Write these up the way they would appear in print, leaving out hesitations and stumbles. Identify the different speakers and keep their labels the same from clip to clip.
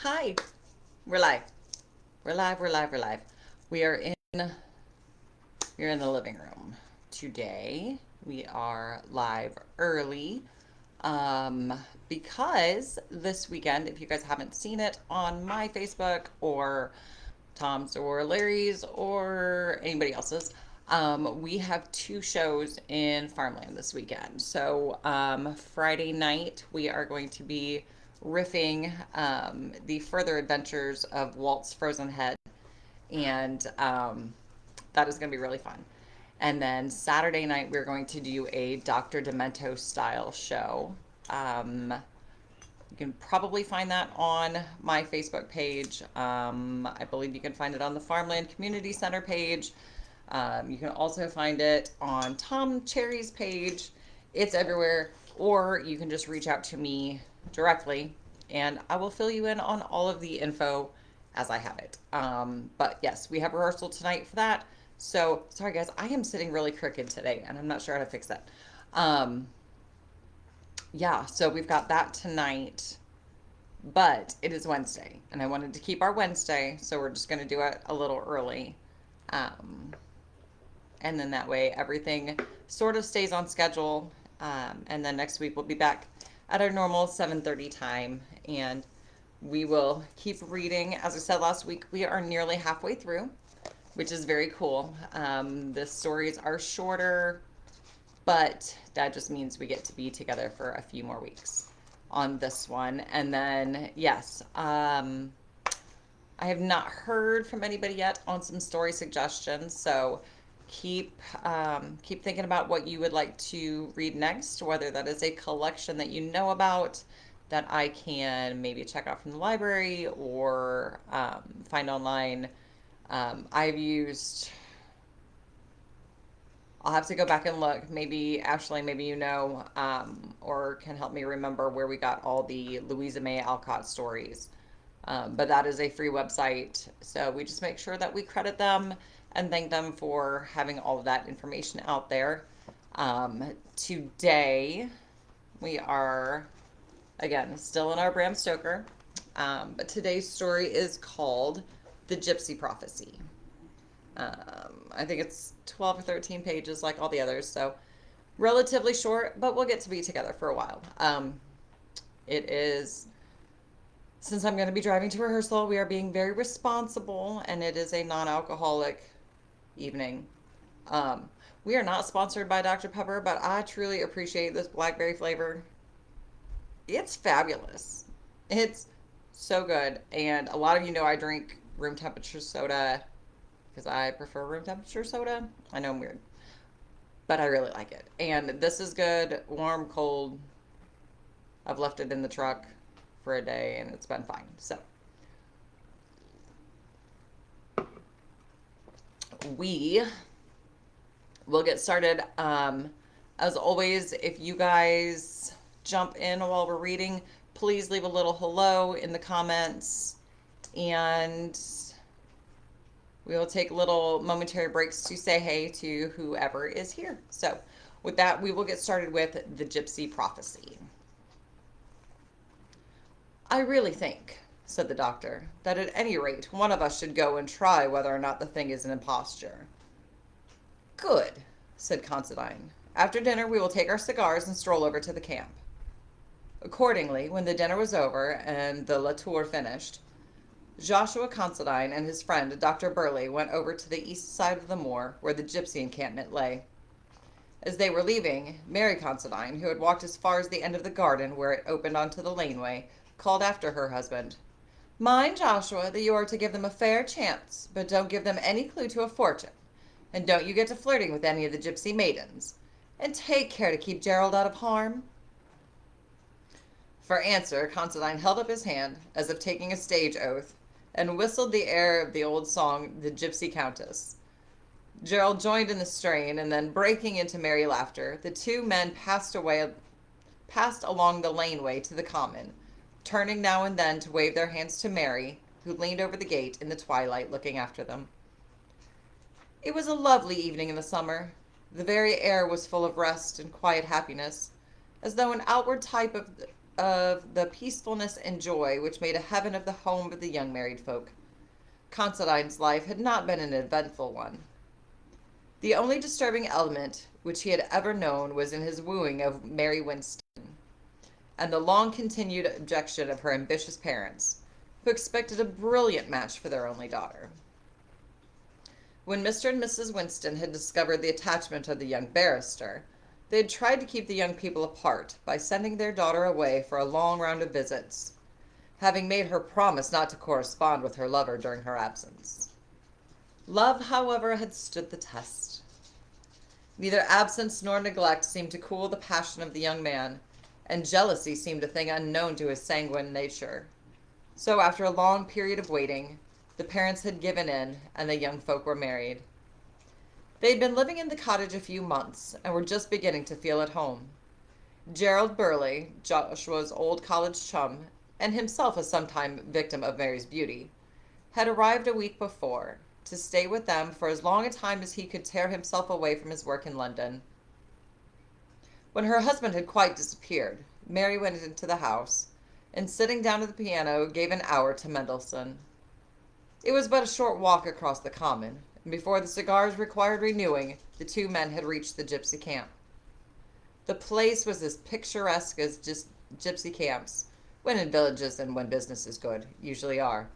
Speaker 1: Hi, we're live. We're live. We are in we're in the living room today. We are live early. Um because this weekend, if you guys haven't seen it on my Facebook or Tom's or Larry's or anybody else's, we have two shows in Farmland this weekend. So Friday night we are going to be riffing the further adventures of Walt's Frozen Head, and that is going to be really fun. And then Saturday night we're going to do a Dr. Demento style show. Um, you can probably find that on my Facebook page. I believe you can find it on the Farmland Community Center page. You can also find it on Tom Cherry's page. It's everywhere. Or you can just reach out to me directly and I will fill you in on all of the info as I have it. But yes, we have rehearsal tonight for that. So sorry guys, I am sitting really crooked today and I'm not sure how to fix that. Um, yeah, so we've got that tonight, but it is Wednesday, and I wanted to keep our Wednesday, so we're just going to do it a little early. Um, and then that way everything sort of stays on schedule. And then next week we'll be back at our normal 7:30 time, and we will keep reading. As I said last week, we are nearly halfway through, which is very cool. The stories are shorter, but that just means we get to be together for a few more weeks on this one. And then, yes, I have not heard from anybody yet on some story suggestions. So keep thinking about what you would like to read next, whether that is a collection that you know about that I can maybe check out from the library or find online. I've used I'll have to go back and look. Maybe Ashley, maybe you know, or can help me remember where we got all the Louisa May Alcott stories. But that is a free website, so we just make sure that we credit them and thank them for having all of that information out there. Today, we are again still in our Bram Stoker, but today's story is called "The Gypsy Prophecy." I think it's 12 or 13 pages like all the others, so relatively short, but we'll get to be together for a while. It is, since I'm going to be driving to rehearsal, we are being very responsible, and it is a non alcoholic evening. Um, we are not sponsored by Dr. Pepper, but I truly appreciate this blackberry flavor. It's fabulous. It's so good. And a lot of you know I drink room temperature soda because I prefer room temperature soda. I know I'm weird, but I really like it. And this is good, warm, cold. I've left it in the truck for a day and it's been fine. So we will get started. As always, if you guys jump in while we're reading, please leave a little hello in the comments, and we will take little momentary breaks to say hey to whoever is here. So with that, we will get started with the Gypsy Prophecy. "I really think," said the doctor, "that at any rate one of us should go and try whether or not the thing is an imposture." "Good," said Considine. "After dinner we will take our cigars and stroll over to the camp." Accordingly, when the dinner was over and the La Tour finished, Joshua Considine and his friend Dr. Burleigh went over to the east side of the moor where the gypsy encampment lay. As they were leaving, Mary Considine, who had walked as far as the end of the garden where it opened onto the laneway, called after her husband, "Mind, Joshua, that you are to give them a fair chance, but don't give them any clue to a fortune. And don't you get to flirting with any of the gypsy maidens. And take care to keep Gerald out of harm." For answer, Considine held up his hand, as if taking a stage oath, and whistled the air of the old song, "The Gypsy Countess." Gerald joined in the strain, and then, breaking into merry laughter, the two men passed along the laneway to the common, turning now and then to wave their hands to Mary, who leaned over the gate in the twilight looking after them. It was a lovely evening in the summer. The very air was full of rest and quiet happiness, as though an outward type of of the peacefulness and joy which made a heaven of the home of the young married folk. Considine's life had not been an eventful one. The only disturbing element which he had ever known was in his wooing of Mary Winston, and the long continued objection of her ambitious parents, who expected a brilliant match for their only daughter. When Mr. and Mrs. Winston had discovered the attachment of the young barrister, they had tried to keep the young people apart by sending their daughter away for a long round of visits, having made her promise not to correspond with her lover during her absence. Love, however, had stood the test. Neither absence nor neglect seemed to cool the passion of the young man, and jealousy seemed a thing unknown to his sanguine nature. So, after a long period of waiting, the parents had given in, and the young folk were married. They had been living in the cottage a few months, and were just beginning to feel at home. Gerald Burleigh, Joshua's old college chum, and himself a sometime victim of Mary's beauty, had arrived a week before, to stay with them for as long a time as he could tear himself away from his work in London. When her husband had quite disappeared, Mary went into the house, and sitting down at the piano, gave an hour to Mendelssohn. It was but a short walk across the common, and before the cigars required renewing, the two men had reached the gypsy camp. The place was as picturesque as just gypsy camps, when in villages and when business is good, usually are.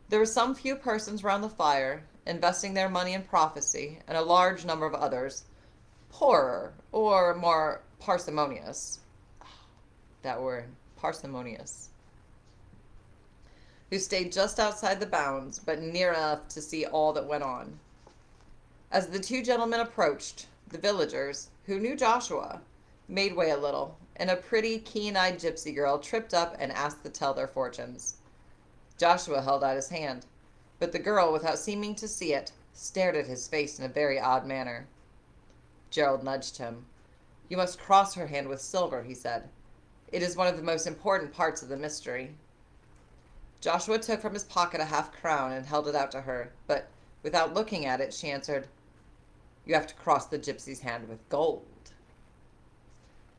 Speaker 1: There were some few persons round the fire, investing their money in prophecy, and a large number of others, poorer or more parsimonious. That word, parsimonious, who stayed just outside the bounds, but near enough to see all that went on. As the two gentlemen approached, the villagers, who knew Joshua, made way a little, and a pretty, keen-eyed gypsy girl tripped up and asked to tell their fortunes. Joshua held out his hand, but the girl, without seeming to see it, stared at his face in a very odd manner. Gerald nudged him. "You must cross her hand with silver," he said. "It is one of the most important parts of the mystery." Joshua took from his pocket a half-crown and held it out to her, but without looking at it, she answered, "You have to cross the gypsy's hand with gold."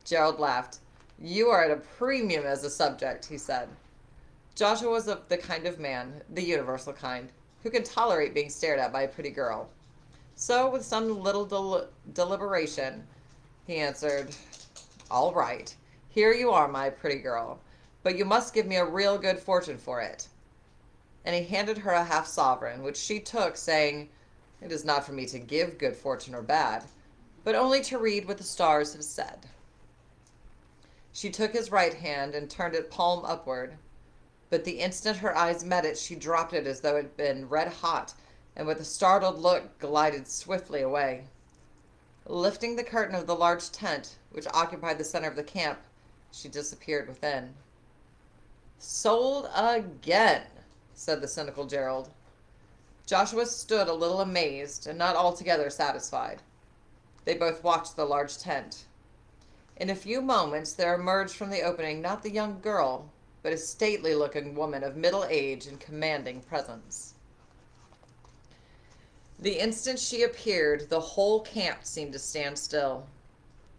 Speaker 1: Gerald laughed. "You are at a premium as a subject," he said. Joshua was of the kind of man, the universal kind, who can tolerate being stared at by a pretty girl. So, with some little deliberation, he answered, "All right, here you are, my pretty girl, but you must give me a real good fortune for it." And he handed her a half-sovereign, which she took, saying, "It is not for me to give good fortune or bad, but only to read what the stars have said." She took his right hand and turned it palm upward, but the instant her eyes met it, she dropped it as though it had been red hot, and with a startled look glided swiftly away. Lifting the curtain of the large tent, which occupied the center of the camp, she disappeared within. "Sold again," said the cynical Gerald. Joshua stood a little amazed and not altogether satisfied. They both watched the large tent. In a few moments there emerged from the opening not the young girl, but a stately-looking woman of middle age and commanding presence. The instant she appeared, the whole camp seemed to stand still.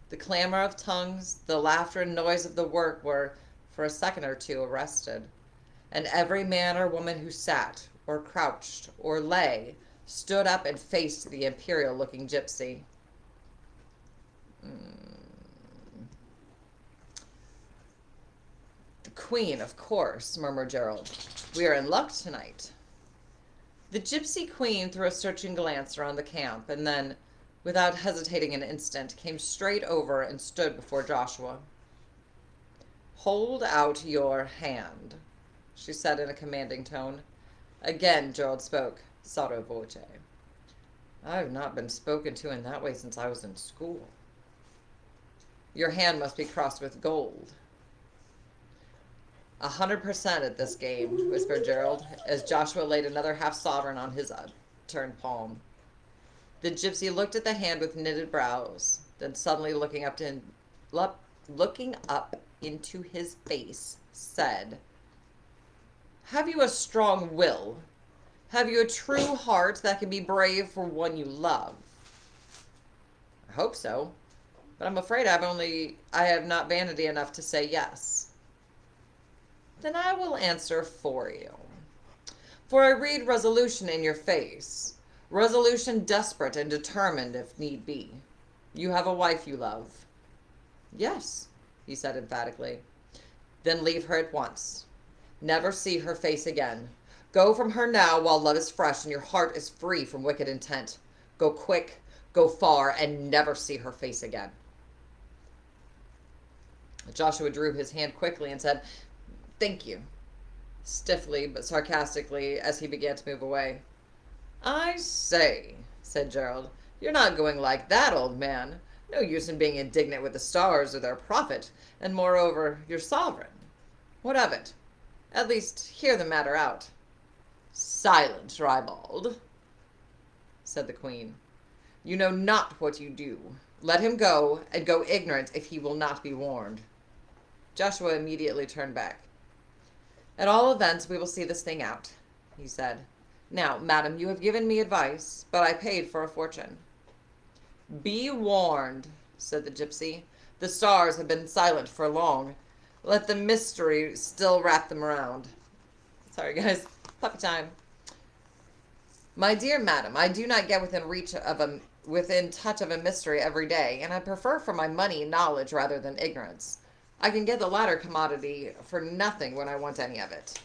Speaker 1: The clamor of tongues, the laughter and noise of the work were, for a second or two, arrested, and every man or woman who sat, or crouched, or lay, stood up and faced the imperial-looking gypsy. "The Queen, of course," murmured Gerald. "We are in luck tonight." The gypsy queen threw a searching glance around the camp, and then, without hesitating an instant, came straight over and stood before Joshua. "Hold out your hand," she said in a commanding tone. Again Gerald spoke, sotto voce. "I have not been spoken to in that way since I was in school." "Your hand must be crossed with gold." 100% at this game," whispered Gerald, as Joshua laid another half-sovereign on his upturned palm. The gypsy looked at the hand with knitted brows, then suddenly looking up into his face, said, "Have you a strong will? Have you a true heart that can be brave for one you love?" "I hope so, but I'm afraid I have not vanity enough to say yes. Then I will answer for you. For I read resolution in your face. Resolution desperate and determined if need be. You have a wife you love. Yes, he said emphatically. Then leave her at once. Never see her face again. Go from her now while love is fresh and your heart is free from wicked intent. Go quick, go far, and never see her face again. Joshua drew his hand quickly and said, Thank you, stiffly but sarcastically as he began to move away. I say, said Gerald, you're not going like that, old man. No use in being indignant with the stars or their prophet, and moreover, your sovereign. What of it? At least hear the matter out. Silence, ribald, said the queen. You know not what you do. Let him go, and go ignorant if he will not be warned. Joshua immediately turned back. At all events, we will see this thing out, he said. Now, madam, you have given me advice, but I paid for a fortune. Be warned, said the gypsy. The stars have been silent for long. Let the mystery still wrap them around. Sorry, guys. Puppy time. My dear madam, I do not get within touch of a mystery every day, and I prefer for my money knowledge rather than ignorance. I can get the latter commodity for nothing when I want any of it.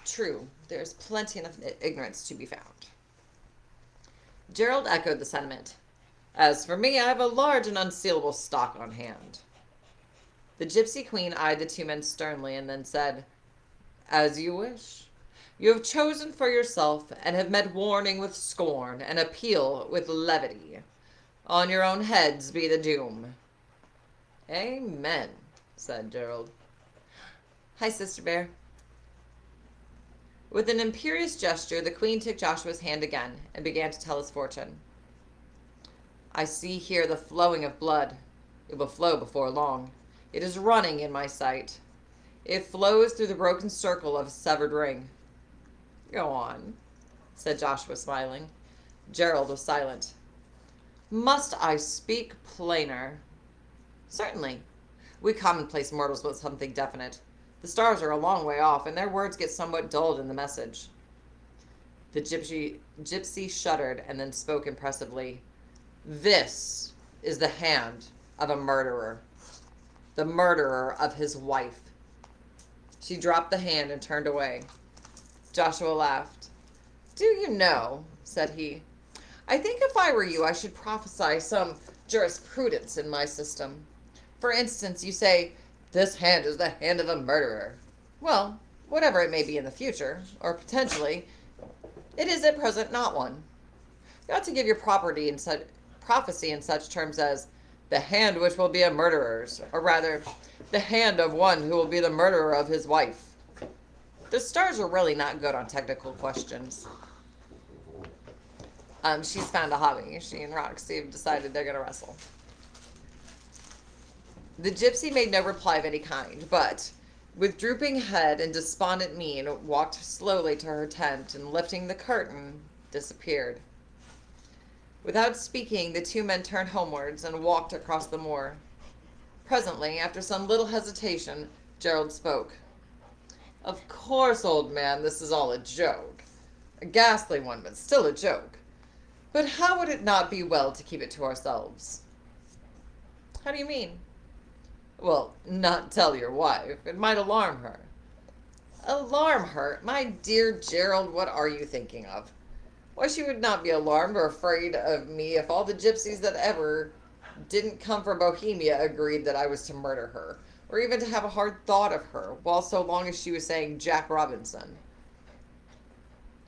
Speaker 1: True, there's plenty of ignorance to be found. Gerald echoed the sentiment. As for me, I have a large and unsealable stock on hand. The gypsy queen eyed the two men sternly and then said, As you wish. You have chosen for yourself and have met warning with scorn and appeal with levity. On your own heads be the doom. Amen, said Gerald. Hi, Sister Bear. With an imperious gesture, the queen took Joshua's hand again and began to tell his fortune. I see here the flowing of blood. It will flow before long. It is running in my sight. It flows through the broken circle of a severed ring. Go on, said Joshua, smiling. Gerald was silent. Must I speak plainer? Certainly. We commonplace mortals want something definite. The stars are a long way off, and their words get somewhat dulled in the message. The gypsy shuddered and then spoke impressively. This is the hand of a murderer. The murderer of his wife. She dropped the hand and turned away. Joshua laughed. Do you know, said he, I think if I were you, I should prophesy some jurisprudence in my system. For instance, you say, this hand is the hand of a murderer. Well, whatever it may be in the future, or potentially, it is at present not one. You ought to give your prophecy in such terms as, the hand which will be a murderer's, or rather, the hand of one who will be the murderer of his wife. The stars are really not good on technical questions. She's found a hobby. She and Roxy have decided they're going to wrestle. The gypsy made no reply of any kind, but, with drooping head and despondent mien, walked slowly to her tent and, lifting the curtain, disappeared. Without speaking, the two men turned homewards and walked across the moor. Presently, after some little hesitation, Gerald spoke. Of course, old man, this is all a joke. A ghastly one, but still a joke. But how would it not be well to keep it to ourselves? How do you mean? Well, not tell your wife. It might alarm her. Alarm her? My dear Gerald, what are you thinking of? Why, she would not be alarmed or afraid of me if all the gypsies that ever didn't come from Bohemia agreed that I was to murder her, or even to have a hard thought of her, while so long as she was saying Jack Robinson.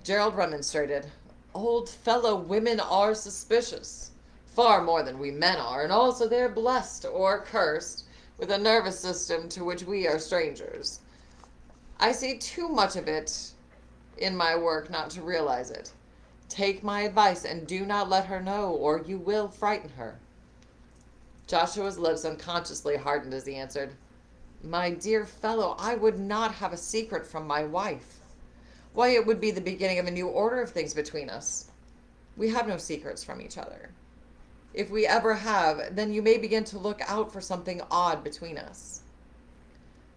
Speaker 1: Gerald remonstrated. Old fellow, women are suspicious. Far more than we men are, and also they are blessed or cursed with a nervous system to which we are strangers. I see too much of it in my work not to realize it. Take my advice and do not let her know, or you will frighten her. Joshua's lips unconsciously hardened as he answered, My dear fellow, I would not have a secret from my wife. Why, it would be the beginning of a new order of things between us. We have no secrets from each other. If we ever have, then you may begin to look out for something odd between us.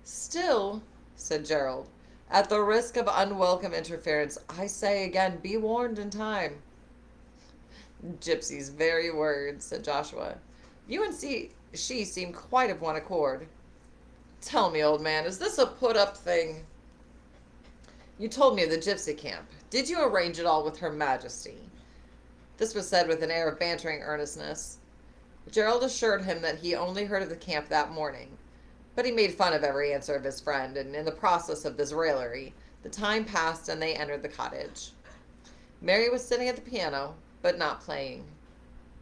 Speaker 1: Still, said Gerald, at the risk of unwelcome interference, I say again, be warned in time. Gypsy's very words, said Joshua. You and she seem quite of one accord. Tell me, old man, is this a put-up thing? You told me of the gypsy camp. Did you arrange it all with Her Majesty? This was said with an air of bantering earnestness. Gerald assured him that he only heard of the camp that morning, but he made fun of every answer of his friend, and in the process of this raillery, the time passed and they entered the cottage. Mary was sitting at the piano, but not playing.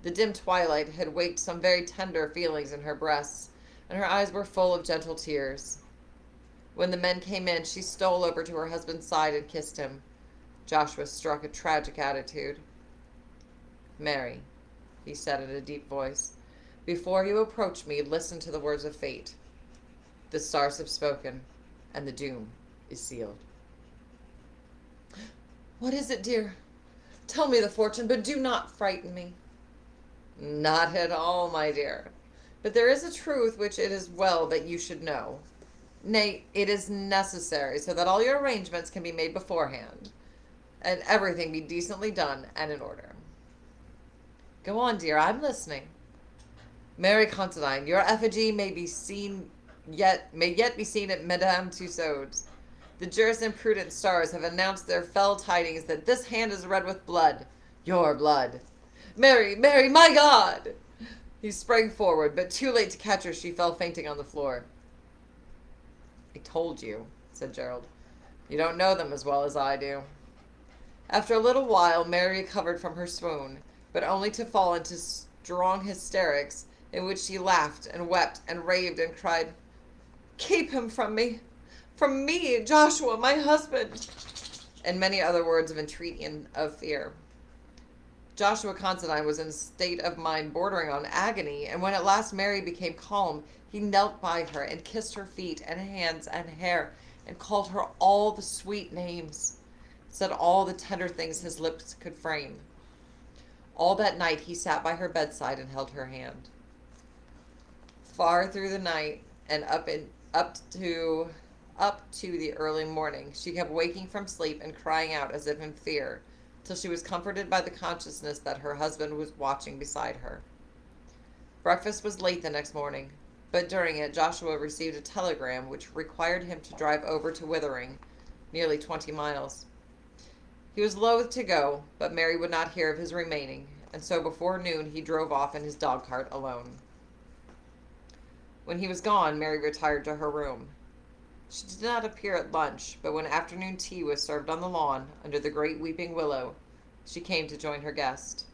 Speaker 1: The dim twilight had waked some very tender feelings in her breasts, and her eyes were full of gentle tears. When the men came in, she stole over to her husband's side and kissed him. Joshua struck a tragic attitude. Mary, he said in a deep voice, before you approach me, listen to the words of fate. The stars have spoken, and the doom is sealed. What is it, dear? Tell me the fortune, but do not frighten me. Not at all, my dear. But there is a truth which it is well that you should know. Nay, it is necessary, so that all your arrangements can be made beforehand, and everything be decently done and in order. Go on, dear, I'm listening. Mary Considine, your effigy may yet be seen at Madame Tussaud's. The jurisprudent stars have announced their fell tidings that this hand is red with blood. Your blood. Mary, Mary, my God! He sprang forward, but too late to catch her, she fell fainting on the floor. I told you, said Gerald. You don't know them as well as I do. After a little while, Mary recovered from her swoon, but only to fall into strong hysterics in which she laughed and wept and raved and cried, Keep him from me! From me, Joshua, my husband! And many other words of entreaty and of fear. Joshua Considine was in a state of mind bordering on agony, and when at last Mary became calm, he knelt by her and kissed her feet and hands and hair and called her all the sweet names, said all the tender things his lips could frame. All that night he sat by her bedside and held her hand. Far through the night and up to the early morning, she kept waking from sleep and crying out as if in fear, till she was comforted by the consciousness that her husband was watching beside her. Breakfast was late the next morning, but during it Joshua received a telegram which required him to drive over to Withering, nearly 20 miles. He was loath to go, but Mary would not hear of his remaining, and so before noon he drove off in his dog-cart alone. When he was gone, Mary retired to her room. She did not appear at lunch, but when afternoon tea was served on the lawn, under the great weeping willow, she came to join her guest.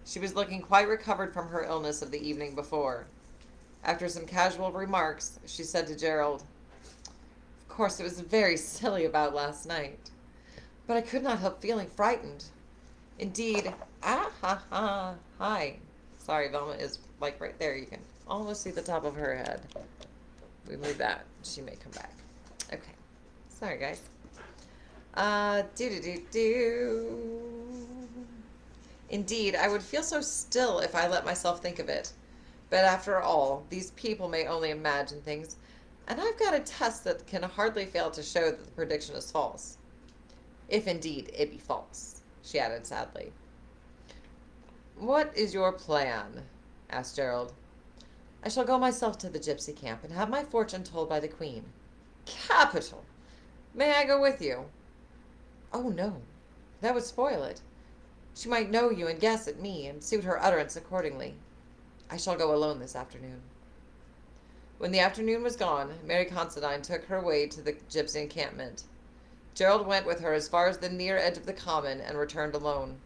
Speaker 1: She was looking quite recovered from her illness of the evening before. After some casual remarks, she said to Gerald, Of course, it was very silly about last night, but I could not help feeling frightened. Indeed, hi. Sorry, Velma is like right there. You can almost see the top of her head. We move that. She may come back. Okay. Sorry, guys. Indeed, I would feel so still if I let myself think of it. But after all, these people may only imagine things, and I've got a test that can hardly fail to show that the prediction is false. If indeed it be false, she added sadly. What is your plan? Asked Gerald. I shall go myself to the gypsy camp and have my fortune told by the Queen. Capital! May I go with you? Oh, no. That would spoil it. She might know you and guess at me and suit her utterance accordingly. I shall go alone this afternoon. When the afternoon was gone, Mary Considine took her way to the gypsy encampment. Gerald went with her as far as the near edge of the common and returned alone.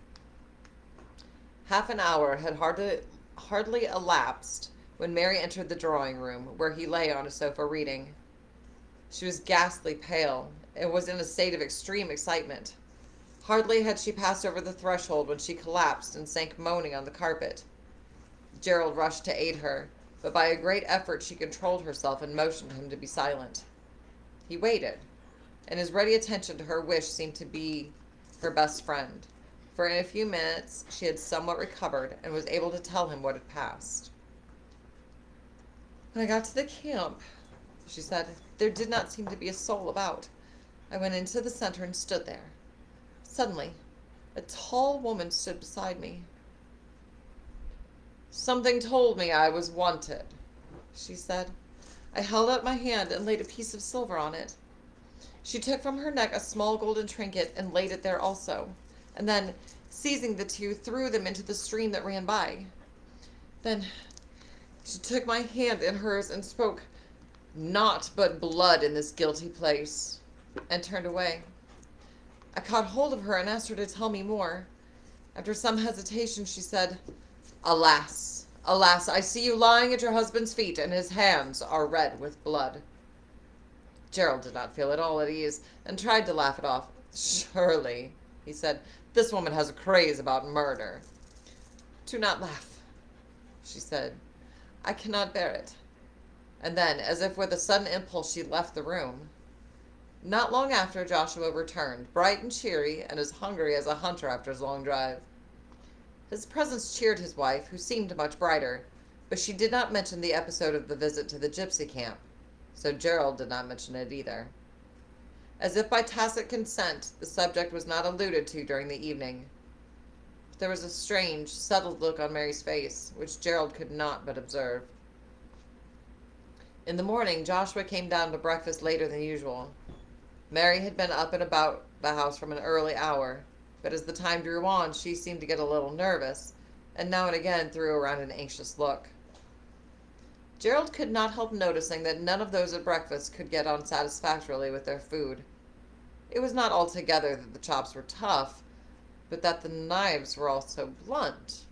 Speaker 1: Half an hour had hardly elapsed when Mary entered the drawing-room, where he lay on a sofa reading. She was ghastly pale, and was in a state of extreme excitement. Hardly had she passed over the threshold when she collapsed and sank moaning on the carpet. Gerald rushed to aid her, but by a great effort she controlled herself and motioned him to be silent. He waited, and his ready attention to her wish seemed to be her best friend, for in a few minutes she had somewhat recovered and was able to tell him what had passed. When I got to the camp, she said, there did not seem to be a soul about. I went into the center and stood there. Suddenly, a tall woman stood beside me. Something told me I was wanted, she said. I held out my hand and laid a piece of silver on it. She took from her neck a small golden trinket and laid it there also, and then, seizing the two, threw them into the stream that ran by. Then she took my hand in hers and spoke, naught but blood in this guilty place, and turned away. I caught hold of her and asked her to tell me more. After some hesitation, she said, Alas, alas, I see you lying at your husband's feet, and his hands are red with blood. Gerald did not feel at all at ease, and tried to laugh it off. Surely, he said, this woman has a craze about murder. Do not laugh, she said. I cannot bear it. And then, as if with a sudden impulse, she left the room. Not long after, Joshua returned, bright and cheery, and as hungry as a hunter after his long drive. His presence cheered his wife, who seemed much brighter, but she did not mention the episode of the visit to the gypsy camp, so Gerald did not mention it either. As if by tacit consent, the subject was not alluded to during the evening. There was a strange, settled look on Mary's face, which Gerald could not but observe. In the morning, Joshua came down to breakfast later than usual. Mary had been up and about the house from an early hour, but as the time drew on, she seemed to get a little nervous, and now and again threw around an anxious look. Gerald could not help noticing that none of those at breakfast could get on satisfactorily with their food. It was not altogether that the chops were tough, but that the knives were also blunt.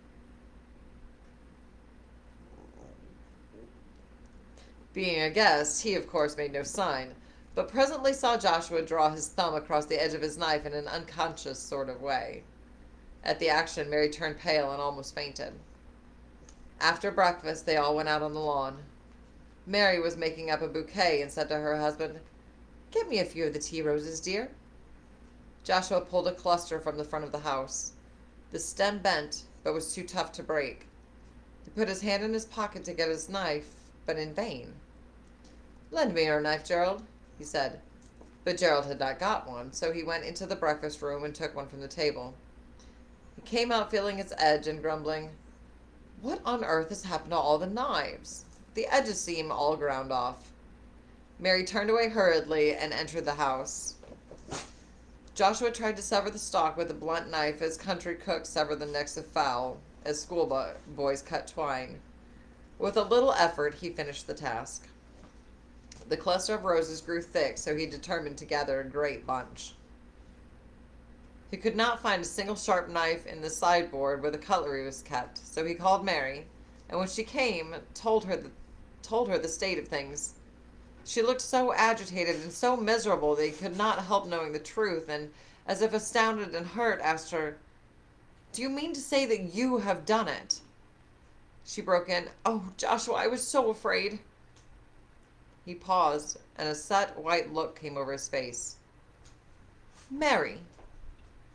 Speaker 1: Being a guest, he of course made no sign, but presently saw Joshua draw his thumb across the edge of his knife in an unconscious sort of way. At the action, Mary turned pale and almost fainted. After breakfast, they all went out on the lawn. Mary was making up a bouquet and said to her husband, Get me a few of the tea roses, dear. Joshua pulled a cluster from the front of the house. The stem bent, but was too tough to break. He put his hand in his pocket to get his knife, but in vain. Lend me your knife, Gerald, he said. But Gerald had not got one, so he went into the breakfast room and took one from the table. He came out feeling its edge and grumbling, What on earth has happened to all the knives? The edges seem all ground off. Mary turned away hurriedly and entered the house. Joshua tried to sever the stalk with a blunt knife as country cooks sever the necks of fowl, as schoolboys cut twine. With a little effort, he finished the task. The cluster of roses grew thick, so he determined to gather a great bunch. He could not find a single sharp knife in the sideboard where the cutlery was kept, so he called Mary, and when she came, told her the state of things. She looked so agitated and so miserable that he could not help knowing the truth, and, as if astounded and hurt, asked her, Do you mean to say that you have done it? She broke in, Oh, Joshua, I was so afraid. He paused, and a set, white look came over his face. Mary,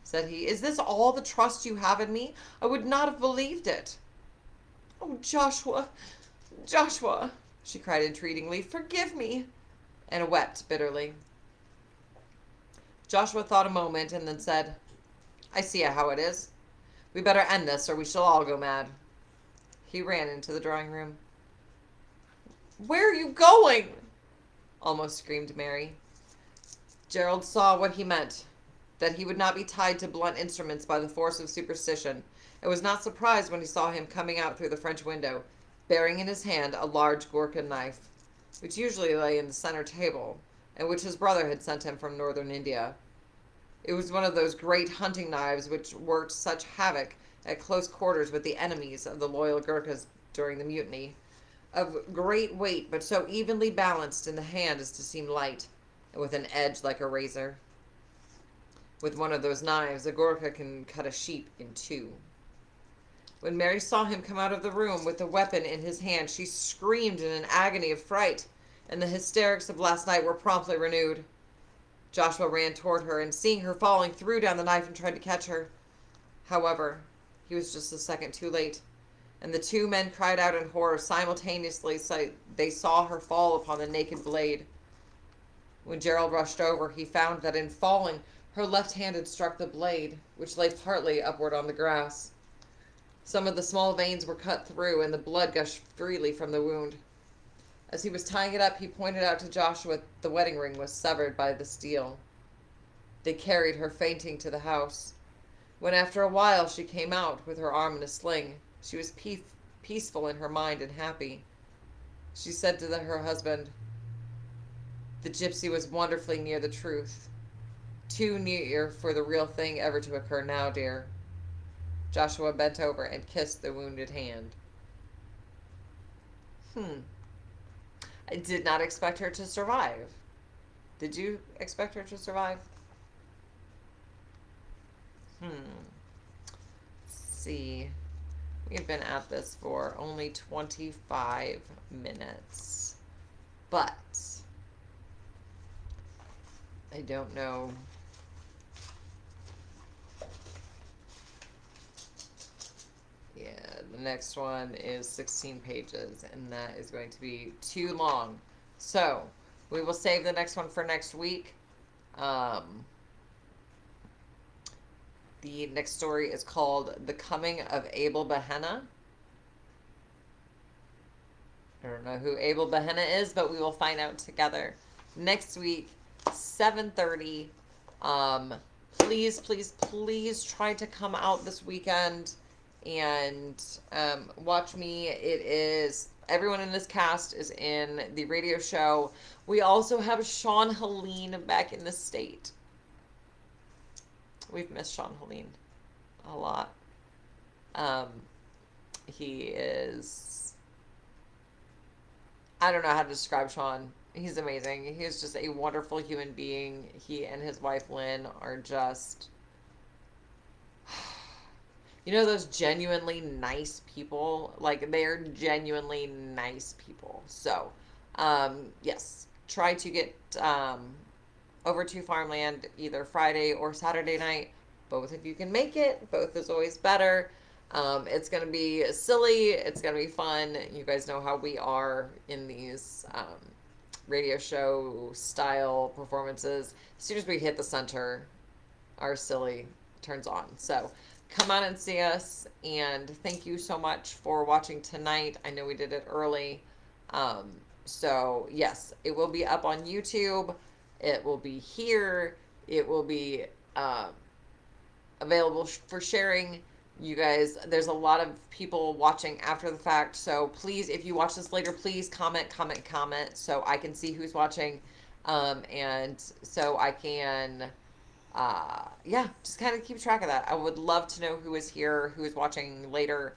Speaker 1: said he, is this all the trust you have in me? I would not have believed it. Oh, Joshua, Joshua, she cried entreatingly, forgive me, and wept bitterly. Joshua thought a moment and then said, I see how it is. We better end this or we shall all go mad. He ran into the drawing room. Where are you going? Almost screamed Mary. Gerald saw what he meant, that he would not be tied to blunt instruments by the force of superstition, and was not surprised when he saw him coming out through the French window, bearing in his hand a large Gurkha knife, which usually lay in the center table, and which his brother had sent him from northern India. It was one of those great hunting knives which worked such havoc at close quarters with the enemies of the loyal Gurkhas during the mutiny, of great weight but so evenly balanced in the hand as to seem light, and with an edge like a razor. With one of those knives, a Gurkha can cut a sheep in two. When Mary saw him come out of the room with the weapon in his hand, she screamed in an agony of fright, and the hysterics of last night were promptly renewed. Joshua ran toward her, and seeing her falling, threw down the knife and tried to catch her. However, he was just a second too late, and the two men cried out in horror simultaneously. So they saw her fall upon the naked blade. When Gerald rushed over, he found that in falling, her left hand had struck the blade, which lay partly upward on the grass. Some of the small veins were cut through, and the blood gushed freely from the wound. As he was tying it up, he pointed out to Joshua the wedding ring was severed by the steel. They carried her fainting to the house. When after a while she came out with her arm in a sling, she was peaceful in her mind and happy. She said to her husband, "The gypsy was wonderfully near the truth. Too near for the real thing ever to occur now, dear." Joshua bent over and kissed the wounded hand. I did not expect her to survive. Did you expect her to survive? Let's see. We've been at this for only 25 minutes. But I don't know. Yeah, the next one is 16 pages, and that is going to be too long. So, we will save the next one for next week. The next story is called The Coming of Abel Behenna. I don't know who Abel Behenna is, but we will find out together next week, 7:30. Please, please, please try to come out this weekend and watch me. It is everyone in this cast is in the radio show. We also have Sean Helene back in the state. We've missed Sean Helene a lot. He is, I don't know how to describe Sean. He's amazing. He's just a wonderful human being. He and his wife Lynn are just, you know, those genuinely nice people. Like, they're genuinely nice people. So, yes, try to get over to Farmland either Friday or Saturday night. Both if you can make it. Both is always better. It's going to be silly. It's going to be fun. You guys know how we are in these radio show style performances. As soon as we hit the center, our silly turns on. So come on and see us. And thank you so much for watching tonight. I know we did it early. So yes, it will be up on YouTube. It will be here. It will be available for sharing. You guys, there's a lot of people watching after the fact. So please, if you watch this later, please comment so I can see who's watching. And so I can, yeah, just kind of keep track of that. I would love to know who is here, who is watching later.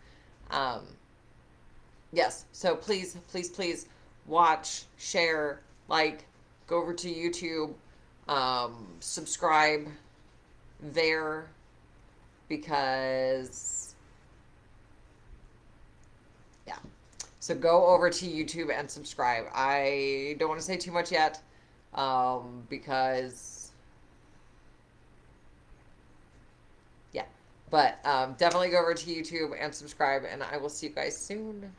Speaker 1: Yes, so please, please, please watch, share, like, go over to YouTube, subscribe there, because, yeah. So go over to YouTube and subscribe. I don't want to say too much yet, because, yeah. But definitely go over to YouTube and subscribe, and I will see you guys soon.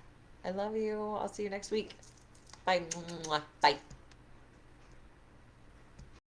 Speaker 1: I love you. I'll see you next week. Bye. Bye.